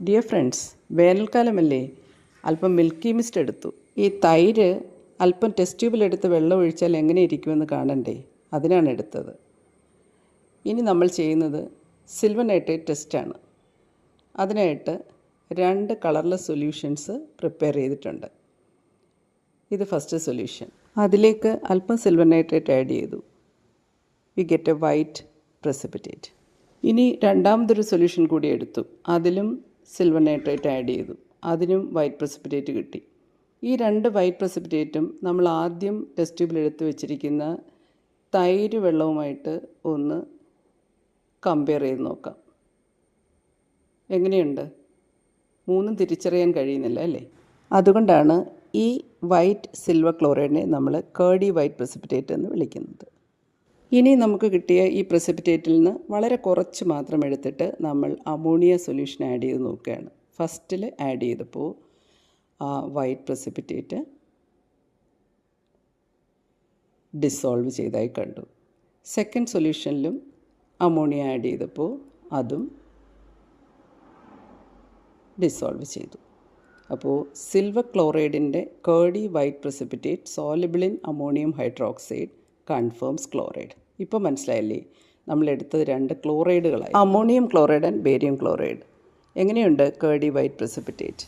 Dear friends, വേനൽക്കാലമല്ലേ, അല്പം milky mist എടുത്തു. ഈ തൈര് അല്പം ടെസ്റ്റ് ട്യൂബിലെടുത്ത് വെള്ളം ഒഴിച്ചാൽ എങ്ങനെ ഇരിക്കുമെന്ന് കാണണ്ടേ, അതിനാണ് എടുത്തത്. ഇനി നമ്മൾ ചെയ്യുന്നത് സിൽവർ നൈട്രേറ്റ് ടെസ്റ്റാണ്. അതിനായിട്ട് 2 കളർലെസ് സൊല്യൂഷൻസ് പ്രിപ്പയർ ചെയ്തിട്ടുണ്ട്. ഇത് ഫസ്റ്റ് സൊല്യൂഷൻ. അതിലേക്ക് അല്പം സിൽവർ നൈട്രേറ്റ് ആഡ് ചെയ്തു. We get A white precipitate. ഇനി രണ്ടാമതൊരു സൊല്യൂഷൻ കൂടി എടുത്തു. അതിലും സിൽവർ നൈട്രേറ്റ് ആഡ് ചെയ്തു. അതിനും വൈറ്റ് പ്രസിപ്പിറ്റേറ്റ് കിട്ടി. ഈ 2 വൈറ്റ് പ്രസിപ്പിറ്റേറ്റും നമ്മൾ ആദ്യം ടെസ്റ്റ് ട്യൂബിൽ എടുത്ത് വെച്ചിരിക്കുന്ന തൈര് വെള്ളവുമായിട്ട് ഒന്ന് കമ്പയർ ചെയ്ത് നോക്കാം. എങ്ങനെയുണ്ട്? 3 തിരിച്ചറിയാൻ കഴിയുന്നില്ല അല്ലേ? അതുകൊണ്ടാണ് ഈ വൈറ്റ് സിൽവർ ക്ലോറൈഡിനെ നമ്മൾ കേർഡി വൈറ്റ് പ്രസിപ്പിറ്റേറ്റ് എന്ന് വിളിക്കുന്നത്. ഇനി നമുക്ക് കിട്ടിയ ഈ പ്രസിപ്പിറ്റേറ്റിൽ നിന്ന് വളരെ കുറച്ച് മാത്രം എടുത്തിട്ട് നമ്മൾ അമോണിയ സൊല്യൂഷൻ ആഡ് ചെയ്ത് നോക്കുകയാണ്. ഫസ്റ്റിൽ ആഡ് ചെയ്തപ്പോൾ ആ വൈറ്റ് പ്രസിപ്പിറ്റേറ്റ് ഡിസോൾവ് ചെയ്തായി കണ്ടു. സെക്കൻഡ് സൊല്യൂഷനിലും അമോണിയ ആഡ് ചെയ്തപ്പോൾ അതും ഡിസോൾവ് ചെയ്തു. അപ്പോൾ സിൽവർ ക്ലോറൈഡിൻ്റെ curdy white precipitate soluble in ammonium hydroxide confirms chloride. ഇപ്പോൾ മനസ്സിലായില്ലേ? നമ്മളെടുത്തത് 2 ക്ലോറൈഡുകളായി, ammonium chloride and barium chloride. എങ്ങനെയുണ്ട് കേർഡി വൈറ്റ് പ്രസിപ്പിറ്റേറ്റ്?